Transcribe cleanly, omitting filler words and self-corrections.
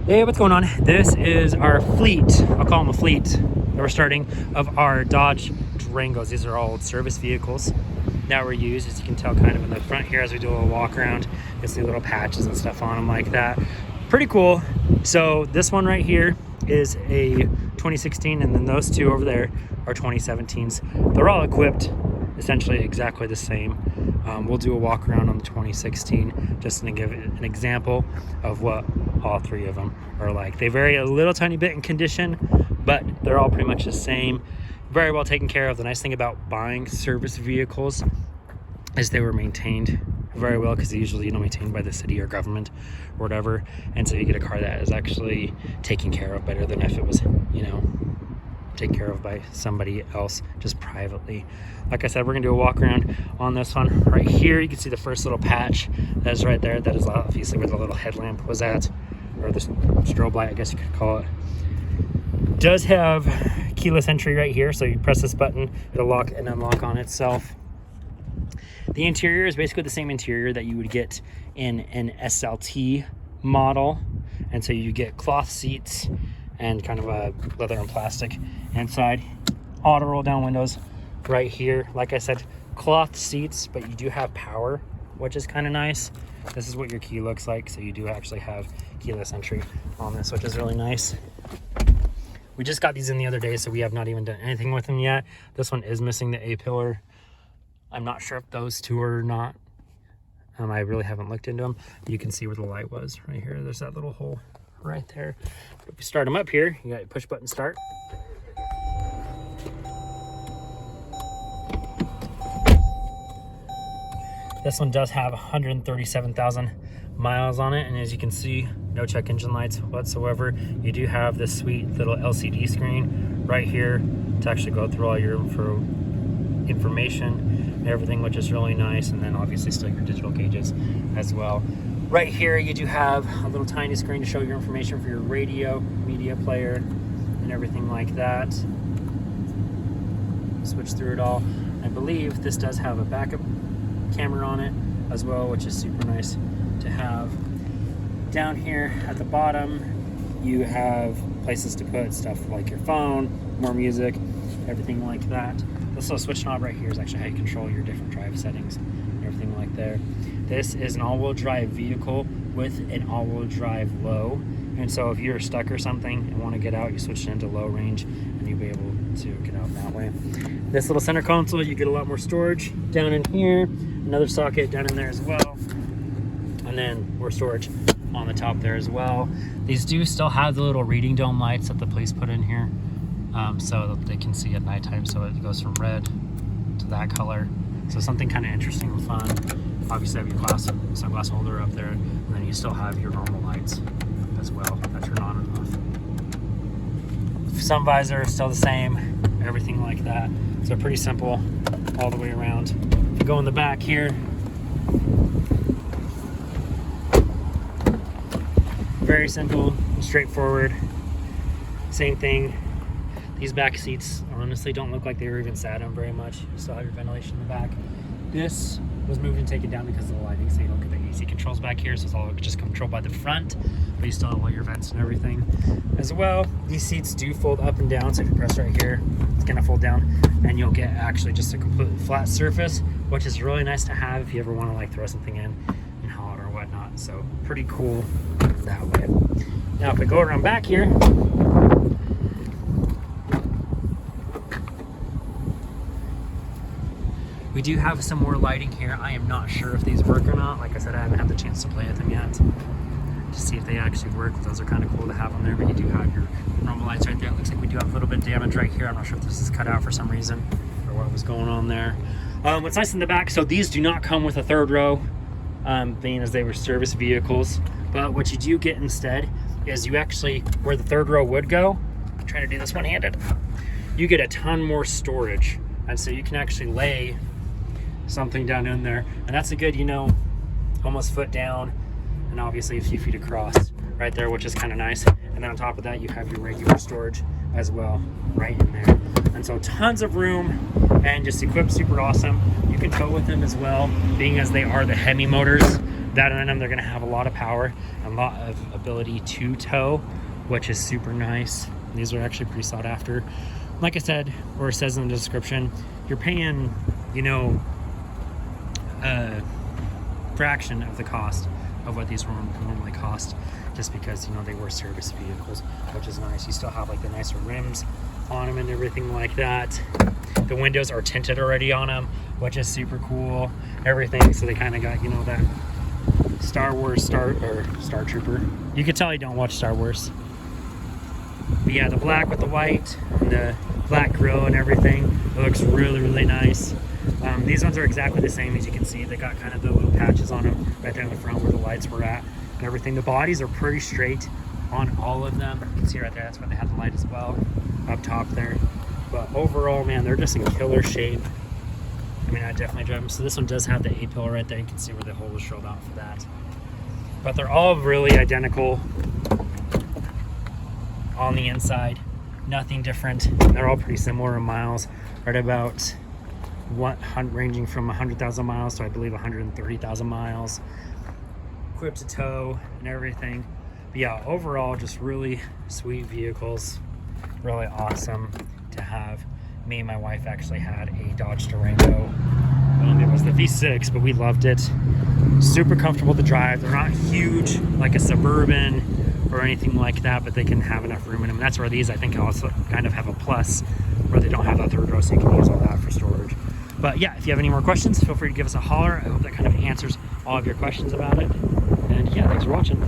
Hey, what's going on? This is our fleet, I'll call them a fleet, that we're starting, of our Dodge Durangos. These are all old service vehicles that were used, as you can tell kind of in the front here as we do a little walk around. You'll see little patches and stuff on them like that. Pretty cool. So this one right here is a 2016, and then those two over there are 2017s. They're all equipped essentially exactly the same. We'll do a walk around on the 2016 just to give an example of what all three of them are like. They vary a little tiny bit in condition, but they're all pretty much the same. Very well taken care of. The nice thing about buying service vehicles is they were maintained very well, because they usually, maintained by the city or government or whatever. And so you get a car that is actually taken care of better than if it was, taken care of by somebody else just privately. Like I said, we're gonna do a walk around on this one. Right here you can see the first little patch that is right there. That is obviously where the little headlamp was at, or the strobe light, I guess you could call it. Does have keyless entry right here, so you press this button, it'll lock and unlock on itself. The interior is basically the same interior that you would get in an SLT model, and so you get cloth seats and kind of a leather and plastic inside. Auto roll down windows right here. Like I said, cloth seats, but you do have power, which is kind of nice. This is what your key looks like, so you do actually have keyless entry on this, which is really nice. We just got these in the other day, so we have not even done anything with them yet. This one is missing the A-pillar. I'm not sure if those two are not. I really haven't looked into them. You can see where the light was right here. There's that little hole right there. If you start them up here, you got your push button start. This one does have 137,000 miles on it, and as you can see, no check engine lights whatsoever. You do have this sweet little LCD screen right here to actually go through all your information and everything, which is really nice, and then obviously still your digital gauges as well. Right here you do have a little tiny screen to show your information for your radio, media player, and everything like that. Switch through it all. I believe this does have a backup camera on it as well, which is super nice to have. Down here at the bottom you have places to put stuff like your phone, more music, everything like that. This little switch knob right here is actually how you control your different drive settings and everything like there. This is an all-wheel drive vehicle with an all-wheel drive low, and so if you're stuck or something and want to get out, you switch it into low range and you'll be able to get out that way. This little center console, you get a lot more storage down in here, another socket down in there as well, and then more storage on the top there as well. These do still have the little reading dome lights that the police put in here, so that they can see at nighttime, so it goes from red to that color. So something kind of interesting and fun. Obviously have your sunglass holder up there, and then you still have your normal lights as well that turn on and off. Sun visor is still the same, everything like that. So pretty simple all the way around. If you go in the back here, very simple, straightforward. Same thing. These back seats honestly don't look like they were even sat on very much. You still have your ventilation in the back. This was moved and taken down because of the lighting, so you don't get the AC controls back here, so it's all just controlled by the front, but you still have all your vents and everything as well. These seats do fold up and down, so if you press right here, it's gonna fold down, and you'll get actually just a completely flat surface, which is really nice to have if you ever want to like throw something in and haul it or whatnot. So pretty cool that way. Now if we go around back here, we do have some more lighting here. I am not sure if these work or not. Like I said, I haven't had the chance to play with them yet to see if they actually work. Those are kind of cool to have on there, but you do have your normal lights right there. It looks like we do have a little bit of damage right here. I'm not sure if this is cut out for some reason or what was going on there. What's nice in the back, so these do not come with a third row, being as they were service vehicles, but what you do get instead is you actually, where the third row would go, I'm trying to do this one-handed, you get a ton more storage, and so you can actually lay something down in there, and that's a good, almost foot down, and obviously a few feet across right there, which is kind of nice. And then on top of that, you have your regular storage as well right in there, and so tons of room, and just equipped super awesome. You can tow with them as well, being as they are the Hemi motors That in them, they're going to have a lot of power and a lot of ability to tow, which is super nice. These are actually pretty sought after. Like I said, or it says in the description, you're paying, you know, a fraction of the cost of what these normally cost, just because, you know, they were service vehicles, which is nice. You still have like the nicer rims on them and everything like that. The windows are tinted already on them, which is super cool. Everything, so they kind of got, you know, that Star Trooper. You could tell you don't watch Star Wars. But yeah, the black with the white and the black grille and everything, it looks really, really nice. These ones are exactly the same. As you can see, they got kind of the little patches on them right there in the front where the lights were at and everything. The bodies are pretty straight on all of them. You can see right there, that's where they have the light as well, up top there. But overall, man, they're just in killer shape. I mean, I definitely drive them. So this one does have the A-pillar right there. You can see where the hole was drilled out for that. But they're all really identical on the inside. Nothing different. They're all pretty similar in miles. Right about ranging from 100,000 miles to I believe 130,000 miles. Equipped to tow and everything. But yeah, overall, just really sweet vehicles. Really awesome to have. Me and my wife actually had a Dodge Durango. It was the V6, but we loved it. Super comfortable to drive. They're not huge like a Suburban or anything like that, but they can have enough room in them. And that's where these, I think, also kind of have a plus, where they don't have that third row, so you can use all that for storage. But yeah, if you have any more questions, feel free to give us a holler. I hope that kind of answers all of your questions about it. And yeah, thanks for watching.